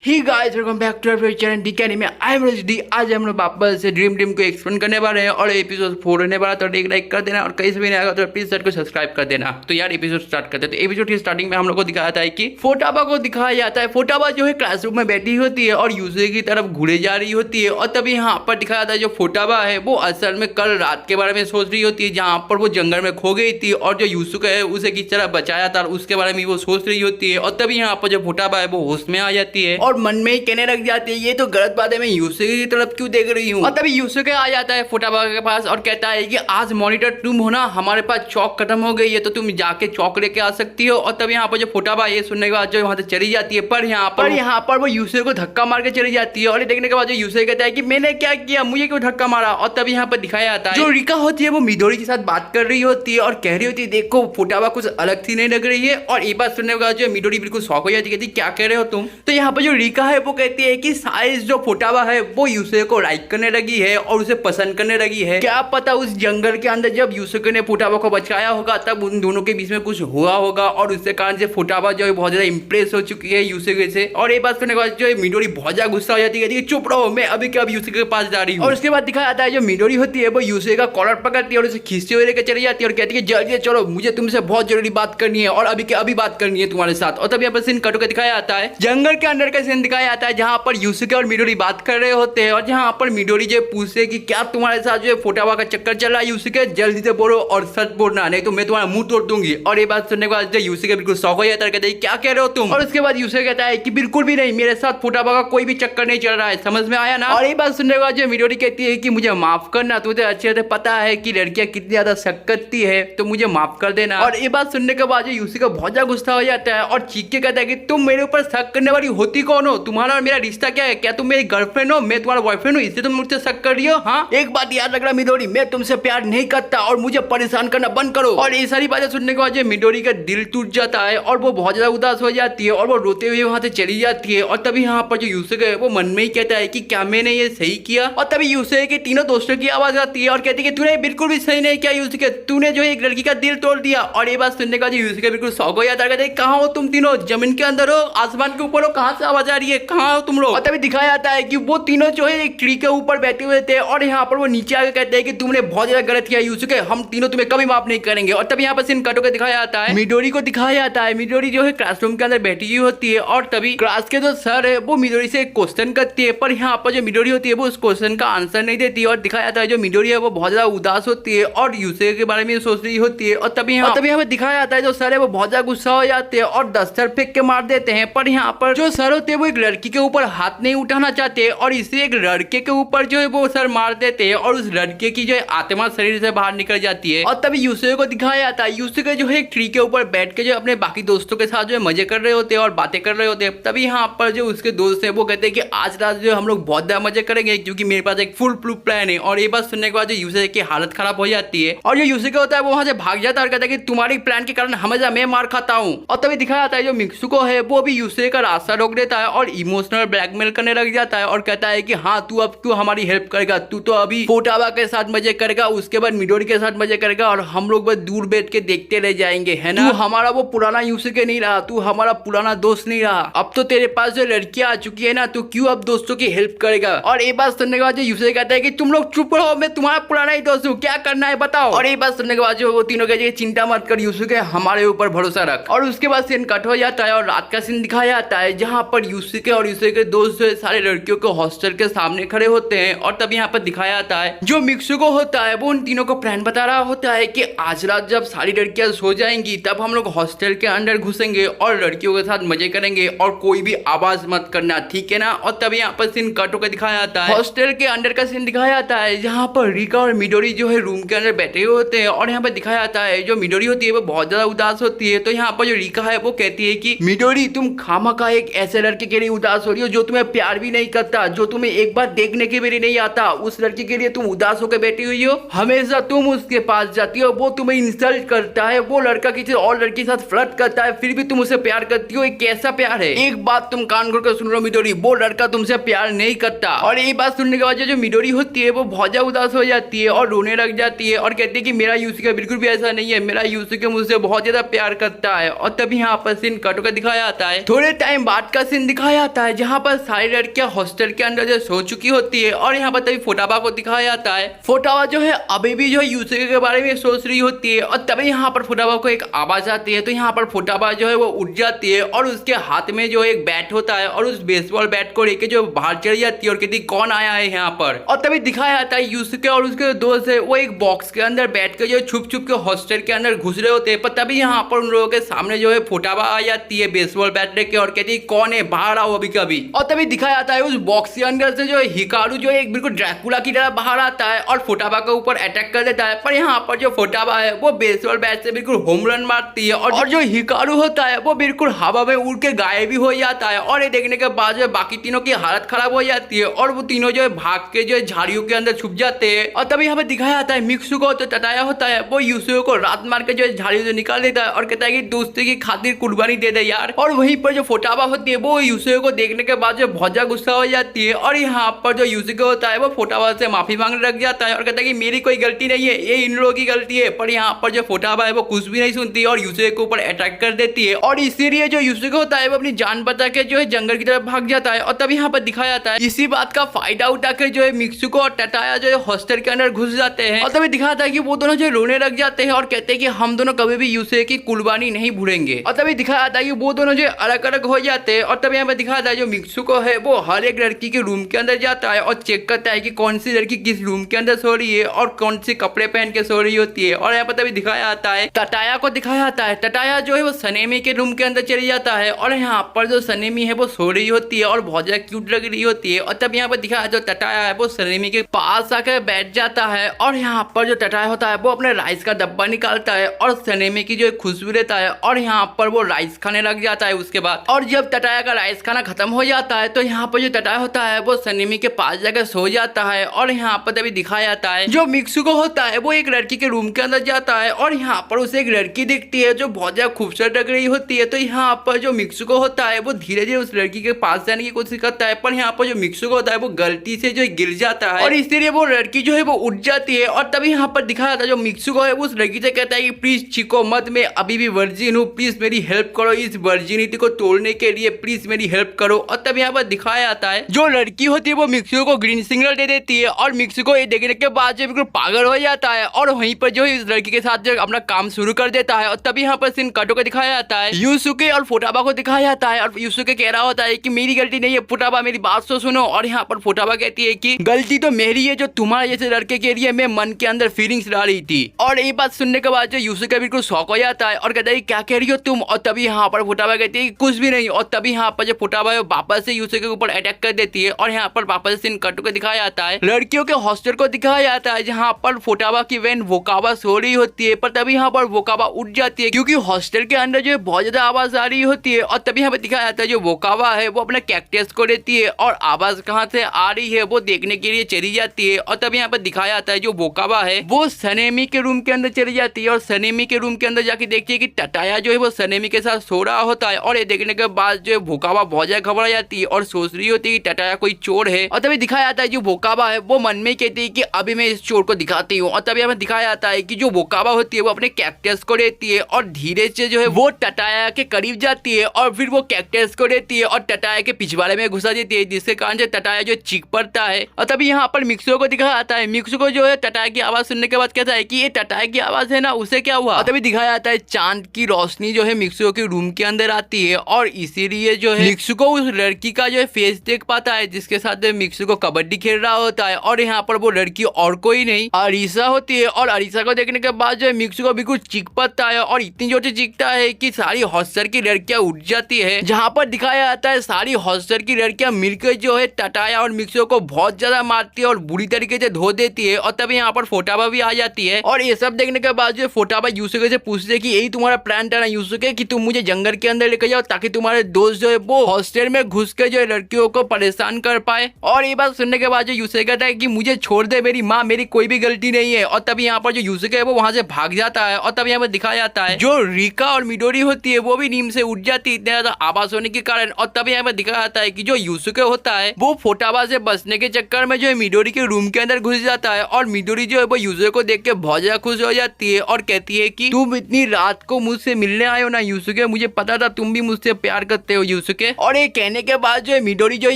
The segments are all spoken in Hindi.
He guys welcome back to our channel डी कैनी में आई एम रजडी। आज हम लोग वापस से ड्रीम टीम को एक्सप्लेन करने वाले हैं और एपिसोड 4 होने वाला, तो एक लाइक कर देना और कहीं से भी नहीं आएगा तो प्लीज चैनल को सब्सक्राइब कर देना। तो यार एपिसोड स्टार्ट करते हैं। तो एपिसोड की स्टार्टिंग में हम लोग को दिखाया था कि फोटाबा को दिखाया जाता है। फोटाबा जो है क्लासरूम में बैठी होती है और यूसुके की तरफ घूरे जा रही होती है और तभी यहाँ पर दिखाया था जो फोटाबा है वो असल में कल रात के बारे में सोच रही होती है, जहाँ पर वो जंगल में खो गई थी और जो यूसुके है उसे किस तरह बचाया था उसके बारे में वो सोच रही होती है। और तभी यहाँ पर जो फोटाबा है वो होश में आ जाती है और मन में ही कहने लग जाती है ये तो गलत बात है, मैं यूसुके की तरफ क्यों देख रही हूँ। और तभी यूसुके आ जाता है फोटाबा के पास और कहता है कि आज मॉनिटर तुम हो ना, हमारे पास चौक खत्म हो गई है तो तुम जाके चौक लेके आ सकती हो। और तभी यहाँ पर जो फोटाबा ये सुनने के बाद जो वहां से चली जाती है, पर यहाँ पर वो यूसुके को धक्का मार के चली जाती है। और ये देखने के बाद जो यूसुके कहता है कि मैंने क्या किया, मुझे क्यों धक्का मारा। और तभी यहाँ पर दिखाया जाता है जो रिका होती है वो मिडोरी के साथ बात कर रही होती है और कह रही होती है देखो फोटाबा कुछ अलग सी नहीं लग रही है। और ये बात सुनने के बाद जो मिडोरी बिल्कुल शॉक हो जाती है, कहती क्या कह रहे हो तुम। तो यहाँ पर जो रिका है वो कहती है कि शायद जो फोटाबा है वो यूसुके को लाइक करने लगी है और उसे पसंद करने लगी है। क्या पता उस जंगल के अंदर जब यूसुके ने फोटाबा को बचाया होगा तब उन दोनों के बीच में कुछ हुआ होगा और उसके कारण से फोटाबा जो है बहुत ज्यादा इंप्रेस हो चुकी है यूसुके से। और ये बात सुनने के बाद जो मिडोरी बहुत ज्यादा गुस्सा हो जाती है, चुप रहो मैं अभी के अब यूसुके के पास जा रही हूँ। और उसके बाद दिखाया जाता है जो मिडोरी होती है वो यूसुके का कॉलर पकड़ती है और उसे खींचते हुए लेकर चली जाती है और कहती है जल्दी चलो मुझे तुमसे बहुत जरूरी बात करनी है और अभी के अभी बात करनी है तुम्हारे साथ। और तभी यहाँ पर सीन कट के दिखाया जाता है जंगल के अंदर का सीन दिखाया जाता है जहाँ पर यूसुके और मिडोरी बात कर रहे होते हैं और जहाँ पर मिडोरी जो पूछते कि क्या तुम्हारे साथ जो है फोटाबा का चक्कर चल रहा है यूसुके, जल्दी से बोलो और सच बोलना नहीं तो मैं तुम्हारा मुंह तोड़ दूंगी। और ये बात सुनने के बाद यूसुके बिल्कुल शॉक हो जाता है, कहता है क्या कह रहे हो तुम। और उसके बाद यूसुके कहता है कि बिल्कुल भी नहीं, मेरे साथ फोटाबा का कोई भी चक्कर नहीं चल रहा है, समझ में आया ना। और ये बात सुनने के बाद जो मिडोरी कहती है कि मुझे माफ करना, तुझे अच्छे से पता है कि लड़कियां कितनी ज्यादा शक करती है तो मुझे माफ कर देना। और ये बात सुनने के बाद जो यूसुके बहुत ज्यादा गुस्सा हो जाता है और चीख के कहता है कि तुम मेरे ऊपर शक करने वाली होती कौन हो, तुम्हारा और मेरा रिश्ता क्या है, क्या तुम मेरी गर्लफ्रेंड हो, मैं तुम्हारा बॉयफ्रेंड हूँ, इससे तुम मुझसे शक कर रही हो। हाँ एक बात याद रखना मिडोरी, मैं तुमसे प्यार नहीं करता और मुझे परेशान करना बंद करो। और ये सारी बातें सुनने के बाद जो मिडोरी का दिल टूट जाता है और वो बहुत ज्यादा उदास हो जाती है और वो रोते हुए वहां से चली जाती है। और तभी यहाँ पर जो यूसुके है वो मन में ही कहता है कि क्या मैंने ये सही किया। और तभी यूसुके के तीनों दोस्तों की आवाज आती है और कहती है कि तूने बिल्कुल भी सही नहीं किया यूसुके, तूने जो एक लड़की का दिल तोड़ दिया। और ये बात सुनने के बाद यूसुके बिल्कुल शॉक हो जाता है, कहते हैं कहाँ हो तुम तीनों, जमीन के अंदर हो, आसमान के ऊपर हो, कहाँ से आवाज आ रही है, कहाँ हो तुम लोग। और तभी दिखाया जाता है कि वो तीनों जो है एक ट्री के ऊपर बैठे हुए थे और यहाँ पर वो नीचे आके कहते हैं कि तुमने बहुत ज्यादा गलत किया यूसुके, हम तीनों तुम्हें कभी माफ नहीं करेंगे। और तभी यहाँ पर सीन कट के दिखाया जाता है मिडोरी को दिखाया जाता है। मिडोरी जो है क्लासरूम के अंदर बैठी हुई होती है और तभी क्लास के जो सर है वो मिडोरी से एक क्वेश्चन करती है, पर यहाँ पर जो मिडोरी होती है वो उस क्वेश्चन का आंसर नहीं देती और दिखाया जाता है जो मिडोरी है वो बहुत ज्यादा उदास होती है और यूसुके के बारे में सोच रही होती है। और तभी यहाँ पर दिखाया जाता है जो सर है वो बहुत ज्यादा गुस्सा हो जाते हैं और दस्तर फेंक के मार देते हैं। पर यहाँ पर जो सर होते हैं वो एक लड़की के ऊपर हाथ नहीं उठाना चाहते और इसे एक लड़के के ऊपर जो है वो सर मार देते हैं और उस लड़के की जो है आत्मा शरीर से बाहर निकल जाती है। और तभी यूसुके को दिखाया जाता है यूसुके जो है एक ट्री के ऊपर बैठ के जो अपने बाकी दोस्तों के साथ जो है मजे कर रहे होते हैं और बातें कर रहे होते हैं। तभी यहाँ पर जो उसके दोस्त है वो कहते हैं कि आज रात जो हम लोग बहुत ज्यादा मजे करेंगे क्योंकि मेरे पास एक फुल प्रूफ प्लान है। और ये बात सुनने के बाद जो यूसुके की हालत खराब हो जाती है और जो यूसुके होता है वो वहां से भाग जाता है और कहता है कि तुम्हारी प्लान के कारण हमेशा मैं मार खाता हूँ। और तभी दिखाया जाता है जो मित्सुको है वो भी यूसुके का रास्ता रोक देता है और इमोशनल ब्लैकमेल करने लग जाता है और कहता है कि हाँ तू अब क्यों हमारी हेल्प करेगा, तू तो अभी फोटाबा के साथ मजे करेगा, उसके बाद मिडोरी के साथ मजे करेगा और हम लोग बस दूर बैठ के देखते रह जाएंगे, है ना। तू हमारा वो पुराना यूसुके नहीं रहा, तू हमारा पुराना दोस्त नहीं रहा, अब तो तेरे पास जो लड़कियां आ चुकी है ना, तू क्यों अब दोस्तों की हेल्प करेगा। और ये बात सुनने के बाद जो यूसुके कहता है कि तुम लोग चुप रहो, मैं तुम्हारा पुराना ही दोस्त हूँ, क्या करना है बताओ। और ये बात सुनने के बाद जो वो तीनों कहते हैं चिंता मत कर यूसुके, हमारे ऊपर भरोसा रख। और उसके बाद सीन कट हो जाता है और रात का सीन दिखाया जाता है जहाँ पर यूसुके और यूसुके के दोस्त सारे लड़कियों के हॉस्टल के सामने खड़े होते हैं। और तब यहाँ पर दिखाया जाता है जो मित्सुको होता है वो उन तीनों को प्लान बता रहा होता है कि आज रात जब सारी लड़कियां सो जाएंगी तब हम लोग हॉस्टल के अंदर घुसेंगे और लड़कियों के साथ मजे करेंगे और कोई भी आवाज मत करना, ठीक है ना। और तब यहाँ पर सीन कट होकर दिखाया जाता है हॉस्टल के अंदर का सीन दिखाया जाता है जहाँ पर रिका और मिडोरी जो है रूम के अंदर बैठे हुए होते हैं। और यहाँ पर दिखाया जाता है जो मिडोरी होती है वो बहुत ज्यादा उदास होती है। तो यहाँ पर जो रिका है वो कहती है कि मिडोरी तुम खामखा एक ऐसे लड़के के लिए उदास हो रही हो जो तुम्हें प्यार भी नहीं करता, जो तुम्हें एक बार देखने के भी नहीं आता, उस लड़की के लिए तुम उदास होकर बैठी हुई हो। हमेशा तुम उसके पास जाती हो, वो तुम्हें इंसल्ट करता है, वो लड़का किसी और लड़की के साथ फ्लर्ट करता है, फिर भी तुम उसे प्यार करती हो, ये कैसा प्यार है। एक बात तुम कान खोल कर सुन लो मिडोरी, वो लड़का तुमसे प्यार नहीं करता। और ये बात सुनने के बाद जो मिडोरी होती है वो बहुत ज्यादा उदास हो जाती है और रोने लग जाती है और कहती है कि मेरा यूसुके बिल्कुल भी ऐसा नहीं है, मेरा यूसुके मुझसे बहुत ज्यादा प्यार करता है। और तभी यहाँ पर सीन कट कर दिखाया जाता है। थोड़े टाइम बाद का सीन दिखाया जाता है जहाँ पर सारी लड़कियां हॉस्टल के अंदर जो सो चुकी होती है और यहाँ पर तभी फोटाबा को दिखाया जाता है। फोटाबा जो है अभी भी जो है यूसुके के बारे में सोच रही होती है और तभी यहाँ पर फोटाबा को एक आवाज आती है। तो यहाँ पर फोटाबा जो है वो उठ जाती है और उसके हाथ में जो एक बैट होता है और उस बेसबॉल बैट को लेके जो बाहर चली जाती है और कहती कौन आया है यहाँ पर। और तभी दिखाया जाता है यूसुके और उसके दोस्त है वो एक बॉक्स के अंदर बैठ के जो छुप छुप के हॉस्टल के अंदर घुस रहे होते हैं। पर तभी यहाँ पर उन लोगों के सामने जो है फोटाबा आ जाती है बेसबॉल बैट लेके और कहती है कौन है, बाहर आओ अभी कभी। और तभी दिखाया जाता है उस बॉक्स के अंदर से जो हिकारू जो एक बिल्कुल ड्रैकुला की तरह बाहर आता है और फोटाबा के ऊपर अटैक कर देता है। पर यहाँ पर जो फोटाबा है वो बेसबॉल बैट से बिल्कुल होम रन मारती है और जो हिकारू होता है वो बिल्कुल हवा में उड़ के गायब भी हो जाता है। और ये देखने के बाद जो बाकी तीनों की हालत खराब हो जाती है और वो तीनों जो है भाग के जो है झाड़ियों के अंदर छुप जाते हैं। और तभी हमें दिखाया जाता है मिक्सुको तो तताया होता है वो यूसुके को रात मार के जो है झाड़ियों से निकाल देता है और कहता है कि दोस्ती की खातिर कुर्बानी दे दे यार। और वहीं पर जो फोटाबा होती है वो यूसुके को देखने के बाद जो बहुत ज्यादा गुस्सा हो जाती है और यहाँ पर जो यूसुके होता है वो फोटाबा से माफी मांगने लग जाता है और कहता है कि मेरी कोई गलती नहीं है, ये इन लोगों की गलती है। पर यहाँ पर जो फोटाबा है वो कुछ भी नहीं सुनती और यूसुके के ऊपर अटैक कर देती है और इसीलिए जो यूसुके होता है वो अपनी जान बचा के जो है जंगल की तरफ भाग जाता है। और तब यहाँ पर दिखाया जाता है इसी बात का फायदा उठा के जो है मिक्सुको और तताया जो है हॉस्टल के अंदर घुस जाते हैं। और तभी दिखाया जाता है कि वो दोनों जो रोने लग जाते हैं और कहते हैं कि हम दोनों कभी भी यूसुके की कुर्बानी नहीं भूलेंगे। और तभी दिखाया जाता है कि वो दोनों जो अलग अलग हो जाते हैं। और तभी यहाँ पर दिखाया जाता है जो मिक्सुको है वो हर एक लड़की के रूम के अंदर जाता है और चेक करता है कि कौन सी लड़की किस रूम के अंदर सो रही है और कौन से कपड़े पहन के सो रही होती है। और यहाँ पर तभी दिखाया जाता है तताया को दिखाया जाता है। तताया जो है वो सनेमी के रूम के अंदर चली जाता है और यहाँ पर जो सनेमी है वो सो रही होती है और बहुत ज्यादा क्यूट लग रही होती है। और तब यहाँ पर दिखाया जो तताया है वो सनेमी के पास आकर बैठ जाता है और यहाँ पर जो तताया होता है वो अपने राइस का डब्बा निकालता है और सनेमी की जो खुशबू लेता है और यहाँ पर वो राइस खाने लग जाता है उसके बाद। और जब तताया का राइस खाना खत्म हो जाता है तो यहाँ पर जो तताया होता है वो सनेमी के पास जाकर सो जाता है। और यहाँ पर तभी दिखाया जाता है जो मिक्सुको होता है वो एक लड़की के रूम के अंदर जाता है और यहाँ पर उसे एक लड़की दिखती है जो बहुत ज्यादा खूबसूरत लग रही होती है। तो यहाँ पर जो मिक्सुको होता है वो धीरे धीरे उस लड़की के पास जाने की कोशिश करता है पर यहाँ पर जो मिक्सुको होता है वो गलती से जो गिर जाता है और इसीलिए वो लड़की जो है वो उठ जाती है। और तभी यहाँ पर दिखाया जाता है जो मिक्सुको है वो उस लड़की से कहता है कि प्लीज चिको मत, मैं अभी भी वर्जिन हूँ, प्लीज मेरी हेल्प करो इस वर्जिनिटी को तोड़ने के लिए, प्लीज मेरी हेल्प करो। और तब यहाँ पर दिखाया जाता है जो लड़की होती है वो मिक्सुको को ग्रीन सिग्नल दे देती है और मिक्सुको ये देखने के बाद जो बिल्कुल पागल हो जाता है और वहीं पर जो इस लड़की के साथ जो अपना काम शुरू कर देता है। और तभी यहाँ पर सीन काटो को दिखाया जाता है यूसुके और फोटाबा को दिखाया जाता है और यूसुके कह रहा होता है कि मेरी गलती नहीं है फोटाबा, मेरी बात तो सुनो। और यहाँ पर फोटाबा कहती है कि गलती तो मेरी है जो तुम्हारे जैसे लड़के के लिए मैं मन के अंदर फीलिंग्स डाली थी। और ये बात सुनने के बाद जो यूसुके बिल्कुल शॉक हो जाता है और कहता है क्या कह रही हो तुम। और तभी यहाँ पर फोटाबा कहती है कुछ भी नहीं। और तभी यहाँ पर जो फोटाबा है वापस से यूसुके के ऊपर अटैक कर देती है और यहाँ पर वापस सीन काटो को दिखाया जाता है लड़कियों के हॉस्टल को दिखाया जाता है जहाँ पर फोटाबा की वैन वोकाबा सो रही होती है। पर तभी यहाँ पर वोकाबा उठ जाती है क्योंकि हॉस्टल के अंदर जो है बहुत ज्यादा आवाज आ रही होती है। और तभी यहाँ पर दिखाया जाता है जो वोकाबा है वो अपने कैक्टस को लेती है और आवाज कहाँ से आ रही है वो देखने के लिए चली जाती है। और तभी यहाँ पर दिखाया जाता है जो वोकाबा है वो सनेमी के रूम के अंदर चली जाती है और सनेमी के रूम के अंदर जाके देखती है कि तताया जो है वो सनेमी के साथ सो रहा होता है। और ये देखने के बाद जो है वोकाबा बहुत ज्यादा घबरा जाती है और सोच रही होती है कि तताया कोई चोर है। और तभी दिखाया जाता है जो वोकाबा है वो मन में कहती है कि अभी मैं इस चोर को दिखाती हूँ। और तभी हमें दिखाया जाता है कि जो वोकाबा होती है वो अपने कैक्टस को लेती है और धीरे से जो है वो तताया के करीब जाती है और फिर वो कैक्टस को लेती है और तताया के पिछवाड़े में घुसा देती है जिसके कारण जो तताया जो चीख पड़ता है। और तभी यहाँ पर मिक्सुको को दिखाया जाता है मिक्सुको जो है तताया की आवाज सुनने के बाद कहता है कि ये तताया की आवाज है ना, उसे क्या हुआ। और तभी दिखाया जाता है चांद की रोशनी जो है मिक्सुको के रूम के अंदर आती है और इसीलिए जो है मिक्सुको उस लड़की का जो है फेस देख पाता है जिसके साथ मिक्सुको कबड्डी खेल रहा होता है। और यहाँ पर वो लड़की और कोई नहीं अरीसा होती है और अरीसा को देखने के बाद जो है मिक्सुको बिल्कुल चीख पड़ता है और इतनी जोर से चीखता है कि सारी हॉस्टल की लड़कियां उठ जाती है। जहाँ पर दिखाया जाता है सारी हॉस्टल की लड़कियां मिलकर जो है तताया और मिक्सुको को बहुत ज्यादा मारती है और बुरी तरीके से धो देती है। और तभी यहाँ पर फोटाबा भी आ जाती है और ये सब देखने के बाद जो फोटाबा यूसुके से पूछते है कि यही तुम्हारा प्लान था ना यूसुके कि तुम मुझे जंगल के अंदर लेकर जाओ ताकि तुम्हारे दोस्त जो है वो हॉस्टल में घुस के जो है लड़कियों को परेशान कर पाए। और ये बात सुनने के बाद जो यूसुके कहता है कि मुझे छोड़ दे, मेरी माँ, मेरी कोई भी गलती नहीं है। और तभी यहाँ पर जो यूसुके है वो वहां से भाग जाता है। और तभी यहाँ पर दिखाया जाता है जो रिका और मिडोरी होती है वो भी नींद से उठ जाती है इतने ज्यादा आवाज होने के कारण। और तभी यहाँ पर दिखाया जाता है कि जो यूसुके होता है वो फोटाबा से बचने के चक्कर में जो है मिडोरी के रूम के अंदर घुस जाता है और मिडोरी जो है वो यूसुके को देख के बहुत ज्यादा खुश हो जाती है और कहती है कि तुम इतनी रात को मुझसे मिलने आए हो ना यूसुके, मुझे पता था तुम भी मुझसे प्यार करते हो यूसुके। करके। और ये कहने के बाद जो है मिडोरी जो है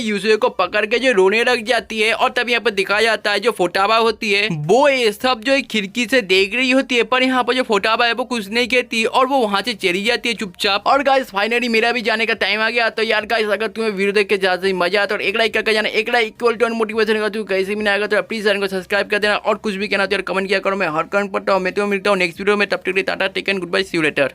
यूसुए को पकड़ के जो रोने लग जाती है और तब यहाँ पर दिखाया जाता है जो फोटाबा होती है वो ये सब जो है खिड़की से देख रही होती है, पर यहाँ पर जो फोटाबा है वो कुछ नहीं कहती और वो वहां से चली जाती है चुपचाप। और गाइस फाइनली मेरा भी जाने का टाइम आ गया। तो यार गाइस अगर तुम्हें वीडियो देख के ज्यादा मजा आता है तो एक लाइक करके जाना, एक लाइक इक्वल टू मोटिवेशन होगा। तू कैसे भी नहीं आएगा तो प्लीज चैनल को सब्सक्राइब कर देना और कुछ भी कहना तो यार कमेंट किया करो, मैं हर कमेंट पढ़ता हूँ। मैं तो मिलता हूँ नेक्स्ट वीडियो में, तब तक के लिए tata take and goodbye, see you letter.